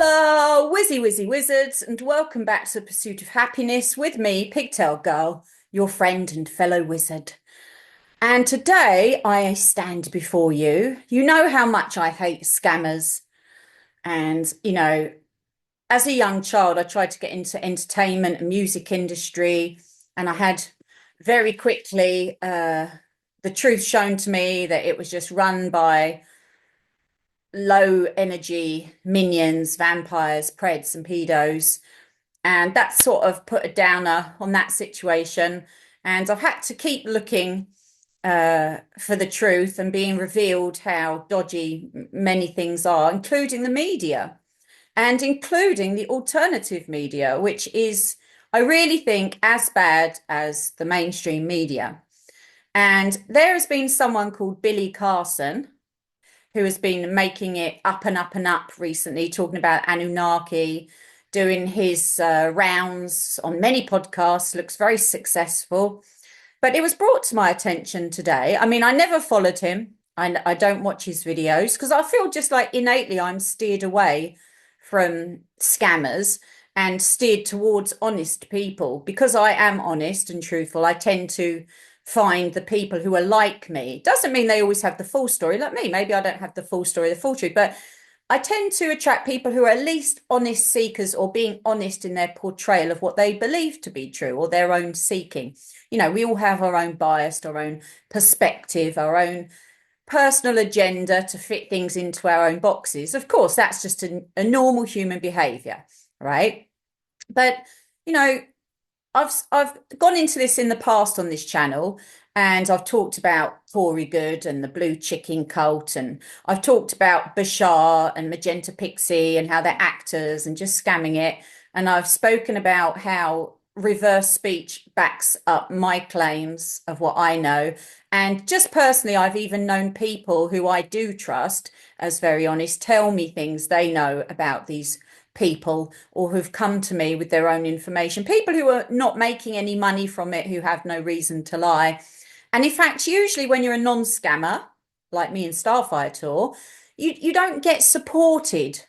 Hola, whizzy wizards, and welcome back to the Pursuit of Happiness with me, Pigtail Gurl, your friend and fellow wizard. And today I stand before you. You know how much I hate scammers. And, as a young child, I tried to get into entertainment and music industry, and I had very quickly the truth shown to me that it was just run by low energy minions, vampires, preds, and pedos. And that sort of put a downer on that situation. And I've had to keep looking for the truth and being revealed how dodgy many things are, including the media and including the alternative media, which is, I really think, as bad as the mainstream media. And there has been someone called Billy Carson who has been making it up and up and up recently, talking about Anunnaki, doing his rounds on many podcasts, looks very successful. But it was brought to my attention today. I mean, I never followed him. I don't watch his videos because I feel just like innately I'm steered away from scammers and steered towards honest people. Because I am honest and truthful, I tend to find the people who are like me. Doesn't mean they always have the full story, like me. Maybe I don't have the full story, the full truth, but I tend to attract people who are at least honest seekers or being honest in their portrayal of what they believe to be true or their own seeking. We all have our own bias, our own perspective, our own personal agenda to fit things into our own boxes. Of course, that's just a normal human behavior, right? But, you know, I've gone into this in the past on this channel, and I've talked about Corey Good and the blue chicken cult, and I've talked about Bashar and Magenta Pixie and how they're actors and just scamming it. And I've spoken about how reverse speech backs up my claims of what I know. And just personally, I've even known people who I do trust as very honest tell me things they know about these people or who've come to me with their own information, people who are not making any money from it, who have no reason to lie. And in fact, usually when you're a non-scammer, like me and Starfire Tour, you don't get supported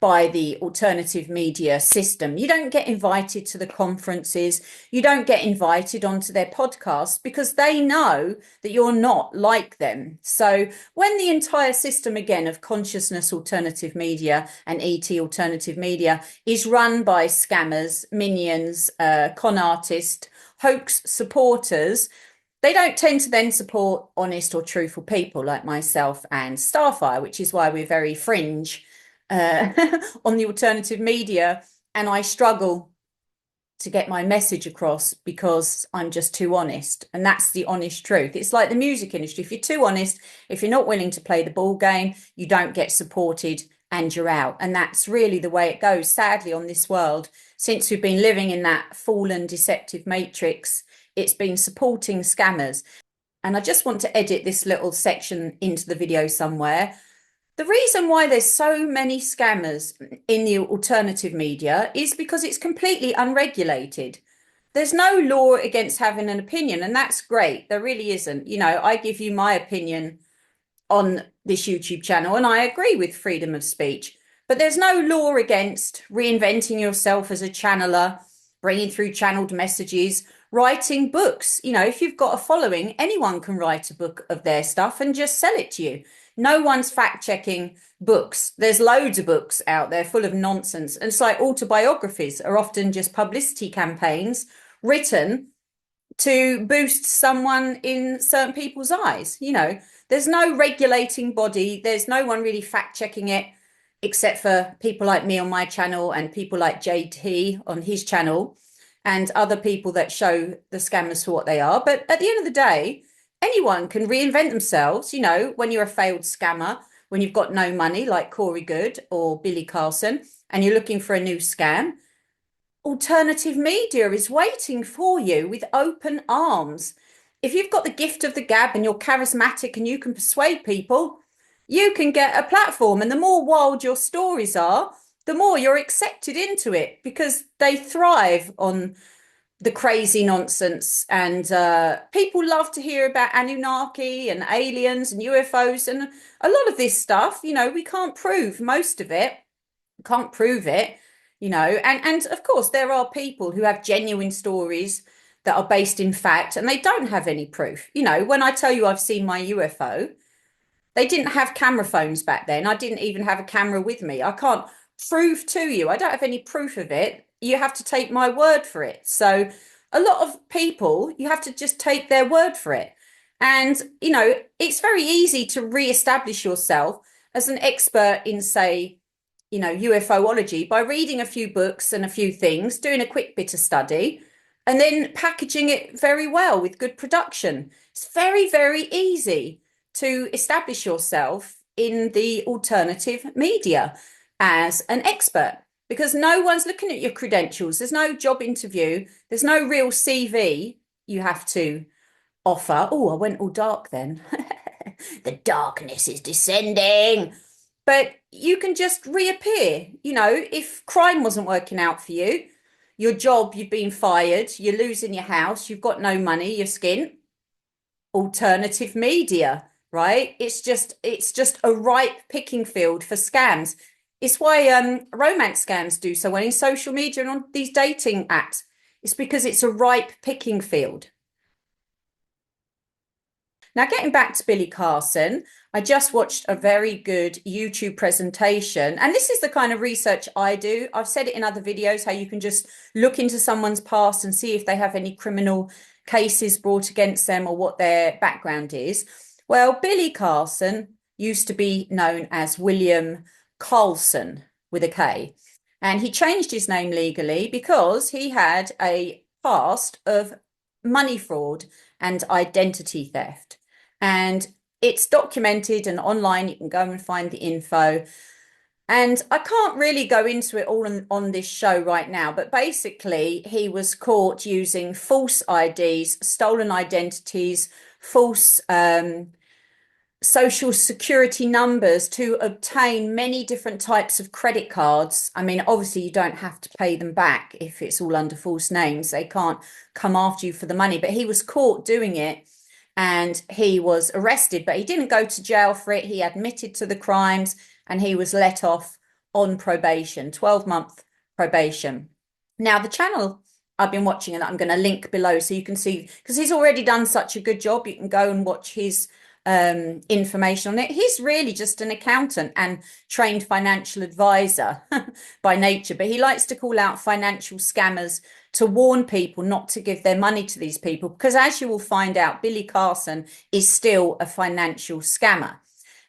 by the alternative media system. You don't get invited to the conferences. You don't get invited onto their podcasts because they know that you're not like them. So when the entire system again of consciousness alternative media and ET alternative media is run by scammers, minions, con artists, hoax supporters, they don't tend to then support honest or truthful people like myself and Starfire, which is why we're very fringe on the alternative media, and I struggle to get my message across because I'm just too honest, and that's the honest truth. It's like the music industry. If you're too honest, if you're not willing to play the ball game, you don't get supported and you're out. And that's really the way it goes, sadly, on this world. Since we've been living in that fallen deceptive matrix, it's been supporting scammers. And I just want to edit this little section into the video somewhere. The reason why there's so many scammers in the alternative media is because it's completely unregulated. There's no law against having an opinion, and that's great. There really isn't. I give you my opinion on this YouTube channel, and I agree with freedom of speech. But there's no law against reinventing yourself as a channeler, bringing through channeled messages, writing books. If you've got a following, anyone can write a book of their stuff and just sell it to you. No one's fact checking books. There's loads of books out there full of nonsense. And it's like autobiographies are often just publicity campaigns written to boost someone in certain people's eyes. There's no regulating body. There's no one really fact checking it except for people like me on my channel and people like JT on his channel and other people that show the scammers for what they are. But at the end of the day, anyone can reinvent themselves. When you're a failed scammer, when you've got no money like Corey Good or Billy Carson, and you're looking for a new scam, alternative media is waiting for you with open arms. If you've got the gift of the gab and you're charismatic and you can persuade people, you can get a platform. And the more wild your stories are, the more you're accepted into it because they thrive on the crazy nonsense. And people love to hear about Anunnaki and aliens and UFOs and a lot of this stuff. We can't prove most of it. Can't prove it, and of course there are people who have genuine stories that are based in fact and they don't have any proof. When I tell you I've seen my UFO, they didn't have camera phones back then. I didn't even have a camera with me. I can't prove to you. I don't have any proof of it. You have to take my word for it. So a lot of people, you have to just take their word for it. And, it's very easy to re-establish yourself as an expert in, say, UFOlogy by reading a few books and a few things, doing a quick bit of study, and then packaging it very well with good production. It's very, very easy to establish yourself in the alternative media as an expert because no one's looking at your credentials. There's no job interview, there's no real CV you have to offer. Oh, I went all dark then. The darkness is descending. But you can just reappear. If crime wasn't working out for you, your job, you've been fired, you're losing your house, you've got no money, you're skint, alternative media, right? It's just a ripe picking field for scams. It's why romance scams do so well in social media and on these dating apps. It's because it's a ripe picking field. Now, getting back to Billy Carson, I just watched a very good YouTube presentation. And this is the kind of research I do. I've said it in other videos, how you can just look into someone's past and see if they have any criminal cases brought against them or what their background is. Well, Billy Carson used to be known as William Carlson with a K. And he changed his name legally because he had a past of money fraud and identity theft. And it's documented and online. You can go and find the info. And I can't really go into it all on this show right now, but basically, he was caught using false IDs, stolen identities, false social security numbers to obtain many different types of credit cards. I mean, obviously, you don't have to pay them back if it's all under false names. They can't come after you for the money, but he was caught doing it and he was arrested, but he didn't go to jail for it. He admitted to the crimes and he was let off on probation, 12-month probation. Now, the channel I've been watching and that I'm going to link below so you can see, because he's already done such a good job. You can go and watch his information on it. He's really just an accountant and trained financial advisor by nature, but he likes to call out financial scammers to warn people not to give their money to these people, because as you will find out, Billy Carson is still a financial scammer.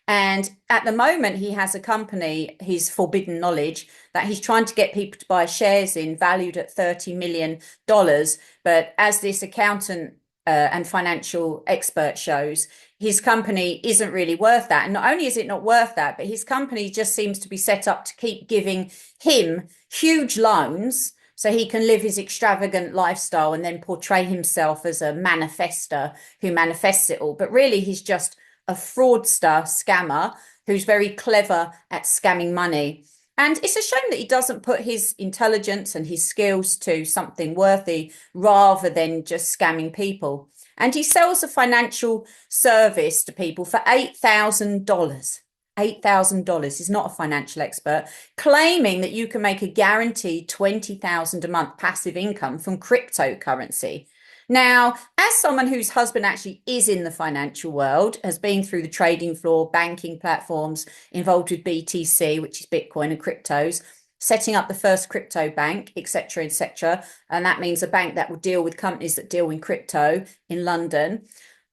And at the moment, he has a company, his Forbidden Knowledge, that he's trying to get people to buy shares in, valued at $30 million. But as this accountant and financial expert shows, his company isn't really worth that. And not only is it not worth that, but his company just seems to be set up to keep giving him huge loans so he can live his extravagant lifestyle and then portray himself as a manifester who manifests it all. But really, he's just a fraudster scammer who's very clever at scamming money. And it's a shame that he doesn't put his intelligence and his skills to something worthy rather than just scamming people. And he sells a financial service to people for $8,000. $8,000. He's not a financial expert, claiming that you can make a guaranteed $20,000 a month passive income from cryptocurrency. Now, as someone whose husband actually is in the financial world, has been through the trading floor, banking platforms, involved with BTC, which is Bitcoin and cryptos, setting up the first crypto bank, etc., etc. And that means a bank that will deal with companies that deal in crypto in London.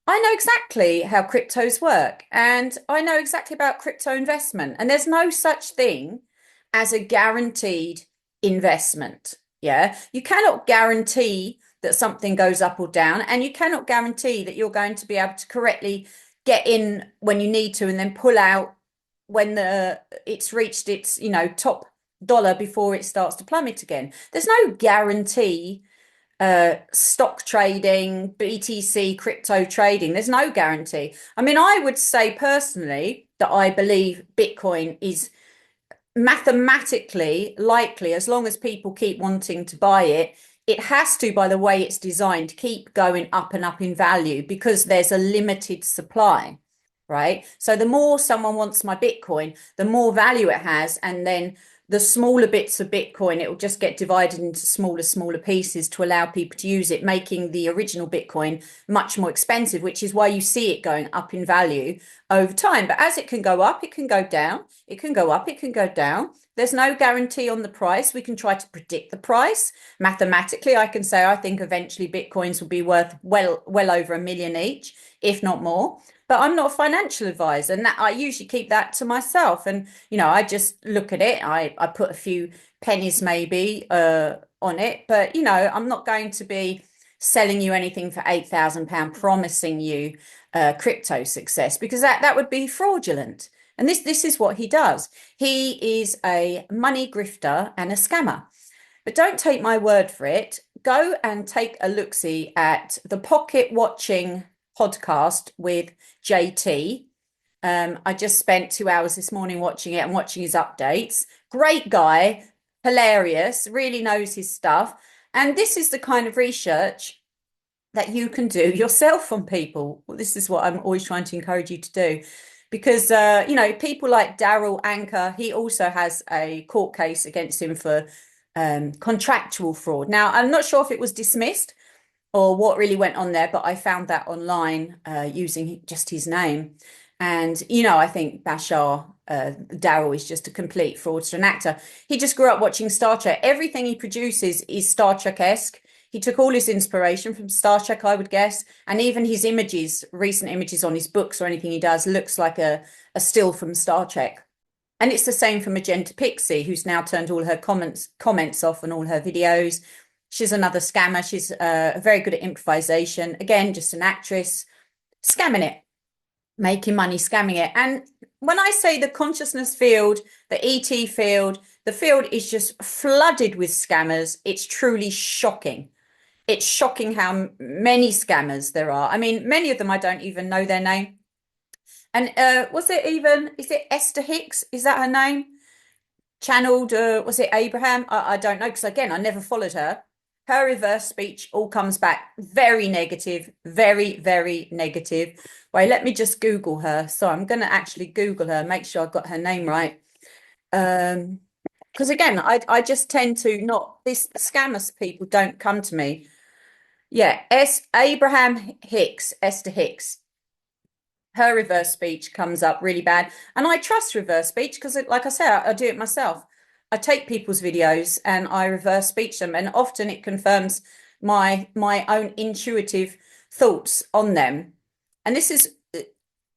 I know exactly how cryptos work and I know exactly about crypto investment. And there's no such thing as a guaranteed investment. Yeah, you cannot guarantee that something goes up or down, and you cannot guarantee that you're going to be able to correctly get in when you need to and then pull out when it's reached its top dollar before it starts to plummet again. There's no guarantee. Stock trading, BTC, crypto trading, there's no guarantee. I mean, I would say personally that I believe Bitcoin is mathematically likely, as long as people keep wanting to buy it. It has to, by the way it's designed, keep going up and up in value because there's a limited supply, right? So the more someone wants my Bitcoin, the more value it has. And then the smaller bits of Bitcoin, it will just get divided into smaller pieces to allow people to use it, making the original Bitcoin much more expensive, which is why you see it going up in value over time. But as it can go up, it can go down, it can go up, it can go down. There's no guarantee on the price. We can try to predict the price. Mathematically, I can say I think eventually Bitcoins will be worth well over 1 million each, if not more. But I'm not a financial advisor, and that I usually keep that to myself. And I just look at it. I put a few pennies maybe on it, but I'm not going to be selling you anything for £8,000, promising you crypto success, because that would be fraudulent. And this is what he does. He is a money grifter and a scammer. But don't take my word for it. Go and take a look-see at the Pocket Watching podcast with JT. I just spent 2 hours this morning watching it and watching his updates. Great guy, hilarious, really knows his stuff. And this is the kind of research that you can do yourself on people. Well, this is what I'm always trying to encourage you to do. Because, people like Daryl Anker, he also has a court case against him for contractual fraud. Now, I'm not sure if it was dismissed or what really went on there, but I found that online using just his name. And, I think Bashar, Daryl, is just a complete fraudster and actor. He just grew up watching Star Trek. Everything he produces is Star Trek-esque. He took all his inspiration from Star Trek, I would guess. And even his images, recent images on his books or anything he does, looks like a still from Star Trek. And it's the same for Magenta Pixie, who's now turned all her comments off on all her videos. She's another scammer. She's very good at improvisation. Again, just an actress, scamming it, making money, scamming it. And when I say the consciousness field, the ET field, the field is just flooded with scammers. It's truly shocking. It's shocking how many scammers there are. I mean, many of them, I don't even know their name. And is it Esther Hicks? Is that her name? Channeled, was it Abraham? I don't know, because again, I never followed her. Her reverse speech all comes back very negative, very, very negative. Wait, let me just Google her. So I'm going to actually Google her, make sure I've got her name right. Because again, I just tend to not, this scammers people don't come to me. Yeah, Abraham Hicks, Esther Hicks. Her reverse speech comes up really bad. And I trust reverse speech because, like I said, I do it myself. I take people's videos and I reverse speech them, and often it confirms my own intuitive thoughts on them. And this is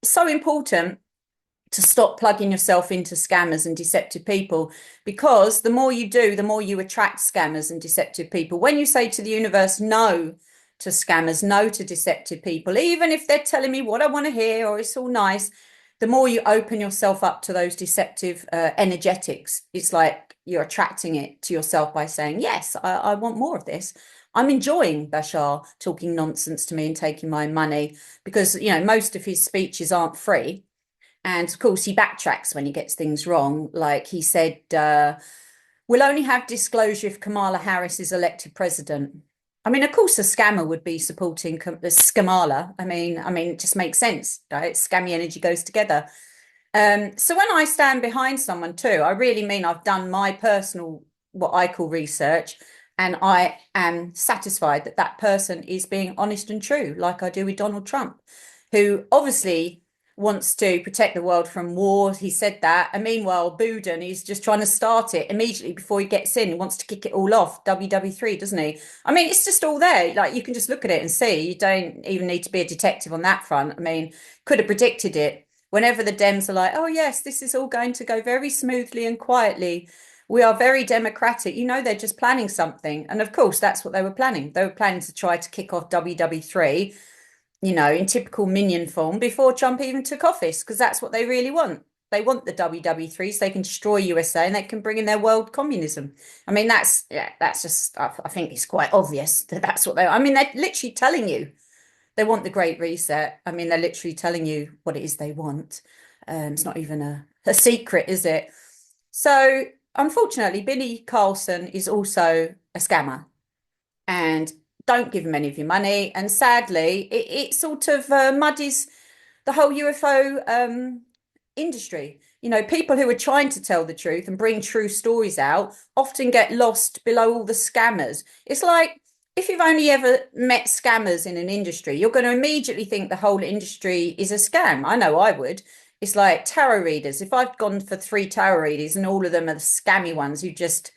so important to stop plugging yourself into scammers and deceptive people, because the more you do, the more you attract scammers and deceptive people. When you say to the universe, no to scammers, no to deceptive people, even if they're telling me what I want to hear or it's all nice, the more you open yourself up to those deceptive energetics. It's like you're attracting it to yourself by saying, yes, I want more of this. I'm enjoying Bashar talking nonsense to me and taking my money, because, most of his speeches aren't free. And of course, he backtracks when he gets things wrong. Like he said, we'll only have disclosure if Kamala Harris is elected president. I mean, of course, a scammer would be supporting the Skamala. I mean, it just makes sense, right? Scammy energy goes together. So when I stand behind someone too, I really mean I've done my personal, what I call research, and I am satisfied that that person is being honest and true, like I do with Donald Trump, who obviously wants to protect the world from war. He said that. And meanwhile, Buden, he's just trying to start it immediately before he gets in. He wants to kick it all off, WW3, doesn't he? I mean, it's just all there. Like, you can just look at it and see. You don't even need to be a detective on that front. I mean, could have predicted it. Whenever the Dems are like, oh, yes, this is all going to go very smoothly and quietly. We are very democratic. They're just planning something. And of course, that's what they were planning. They were planning to try to kick off WW3, in typical minion form before Trump even took office, because that's what they really want. They want the WW3 so they can destroy USA and they can bring in their world communism. I mean, that's just, I think it's quite obvious that that's what I mean, they're literally telling you they want the Great Reset. I mean, they're literally telling you what it is they want. It's not even a secret, is it? So, unfortunately, Billy Carson is also a scammer. And don't give him any of your money. And sadly, it sort of muddies the whole UFO industry, People who are trying to tell the truth and bring true stories out often get lost below all the scammers. It's like if you've only ever met scammers in an industry, you're going to immediately think the whole industry is a scam. I know I would. It's like tarot readers. If I've gone for three tarot readers and all of them are the scammy ones who just,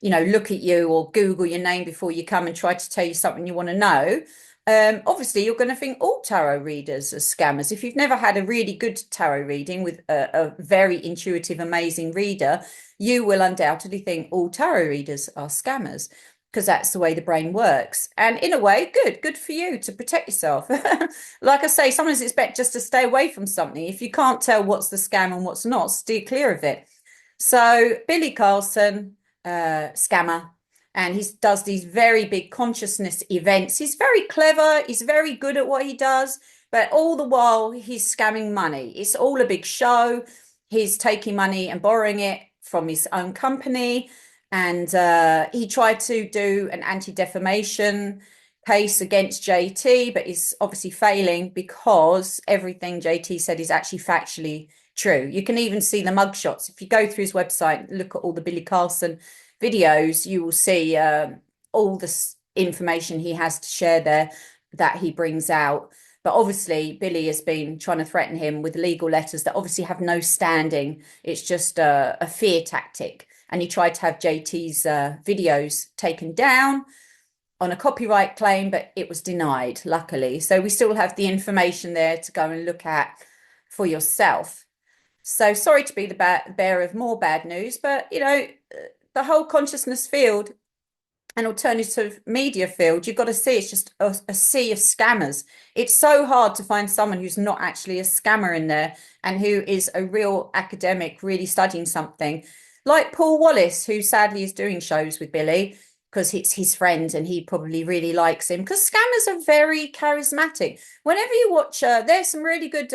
look at you or Google your name before you come and try to tell you something you want to know, obviously you're going to think all tarot readers are scammers. If you've never had a really good tarot reading with a very intuitive, amazing reader, you will undoubtedly think all tarot readers are scammers because that's the way the brain works. And in a way, good for you to protect yourself. Like I say, sometimes it's better just to stay away from something. If you can't tell what's the scam and what's not, steer clear of it. So Billy Carson, scammer, and he does these very big consciousness events. He's very clever. He's very good at what he does, but all the while he's scamming money. It's all a big show. He's taking money and borrowing it from his own company. And he tried to do an anti-defamation case against JT, but he's obviously failing because everything JT said is actually factually true. You can even see the mugshots. If you go through his website, look at all the Billy Carson videos, you will see all the information he has to share there that he brings out. But obviously, Billy has been trying to threaten him with legal letters that obviously have no standing. It's just a fear tactic. And he tried to have JT's videos taken down on a copyright claim, but it was denied, luckily. So we still have the information there to go and look at for yourself. So sorry to be the bearer of more bad news, but, the whole consciousness field and alternative media field, you've got to see it's just a sea of scammers. It's so hard to find someone who's not actually a scammer in there and who is a real academic, really studying something. Like Paul Wallace, who sadly is doing shows with Billy because it's his friend and he probably really likes him because scammers are very charismatic. Whenever you watch, there's some really good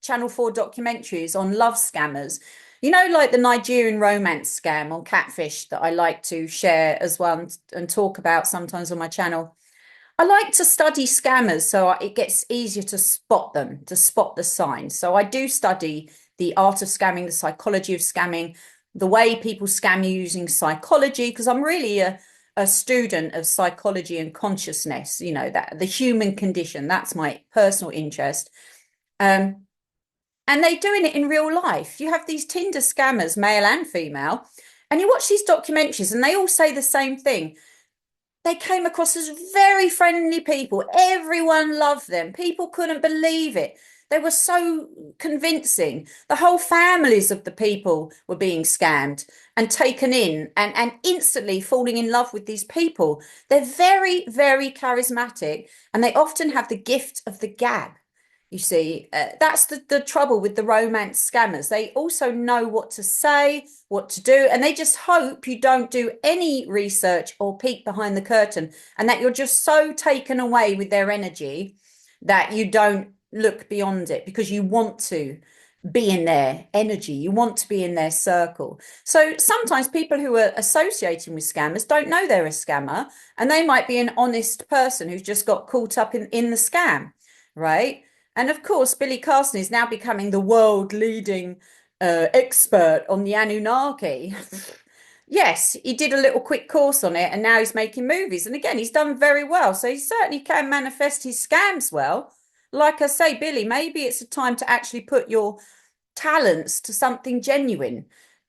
Channel 4 documentaries on love scammers. Like the Nigerian romance scam on Catfish that I like to share as well and talk about sometimes on my channel. I like to study scammers so it gets easier to spot them, to spot the signs. So I do study the art of scamming, the psychology of scamming, the way people scam you using psychology, because I'm really a student of psychology and consciousness, that the human condition, that's my personal interest. And they're doing it in real life. You have these Tinder scammers, male and female, and you watch these documentaries and they all say the same thing. They came across as very friendly people. Everyone loved them. People couldn't believe it. They were so convincing. The whole families of the people were being scammed and taken in and instantly falling in love with these people. They're very, very charismatic and they often have the gift of the gab. You see, that's the trouble with the romance scammers. They also know what to say, what to do, and they just hope you don't do any research or peek behind the curtain and that you're just so taken away with their energy that you don't look beyond it because you want to be in their energy. You want to be in their circle. So sometimes people who are associating with scammers don't know they're a scammer and they might be an honest person who's just got caught up in the scam, right? And of course, Billy Carson is now becoming the world leading expert on the Anunnaki. Yes, he did a little quick course on it and now he's making movies. And again, he's done very well. So he certainly can manifest his scams well. Like I say, Billy, maybe it's a time to actually put your talents to something genuine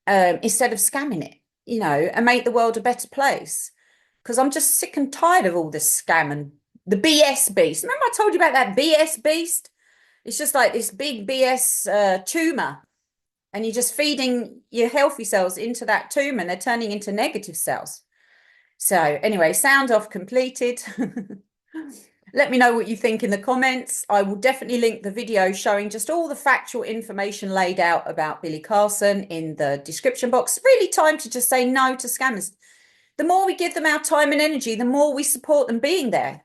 instead of scamming it, and make the world a better place. Because I'm just sick and tired of all this scam and the BS beast. Remember I told you about that BS beast? It's just like this big BS tumor, and you're just feeding your healthy cells into that tumor, and they're turning into negative cells. So anyway, sound off completed. Let me know what you think in the comments. I will definitely link the video showing just all the factual information laid out about Billy Carson in the description box. Really time to just say no to scammers. The more we give them our time and energy, the more we support them being there.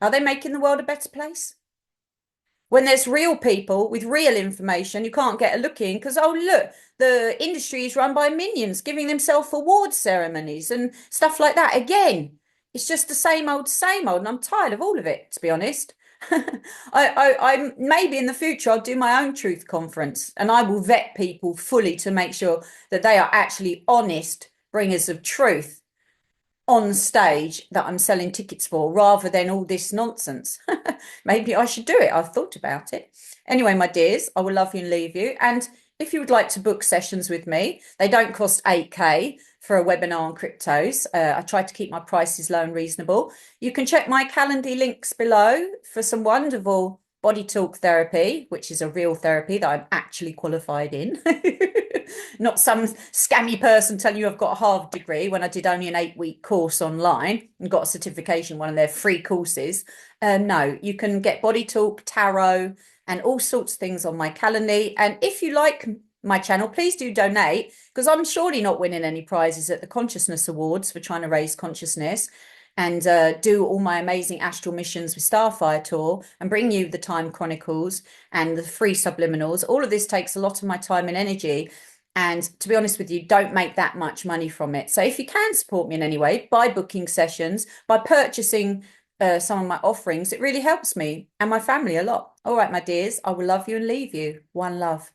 Are they making the world a better place? When there's real people with real information, you can't get a look in because, oh, look, the industry is run by minions giving themselves award ceremonies and stuff like that. Again, it's just the same old, and I'm tired of all of it, to be honest. I maybe in the future I'll do my own truth conference and I will vet people fully to make sure that they are actually honest bringers of truth on stage that I'm selling tickets for rather than all this nonsense. Maybe I should do it. I've thought about it. Anyway, my dears, I will love you and leave you. And if you would like to book sessions with me, they don't cost 8K for a webinar on cryptos. I try to keep my prices low and reasonable. You can check my Calendly links below for some wonderful body talk therapy, which is a real therapy that I'm actually qualified in. Not some scammy person telling you I've got a Harvard degree when I did only an 8-week course online and got a certification, one of their free courses. No, you can get body talk, tarot, and all sorts of things on my Calendly. And if you like my channel, please do donate because I'm surely not winning any prizes at the Consciousness Awards for trying to raise consciousness and do all my amazing astral missions with Starfire Tour and bring you the Time Chronicles and the free subliminals. All of this takes a lot of my time and energy. And to be honest with you, don't make that much money from it. So if you can support me in any way by booking sessions, by purchasing some of my offerings, it really helps me and my family a lot. All right, my dears, I will love you and leave you. One love.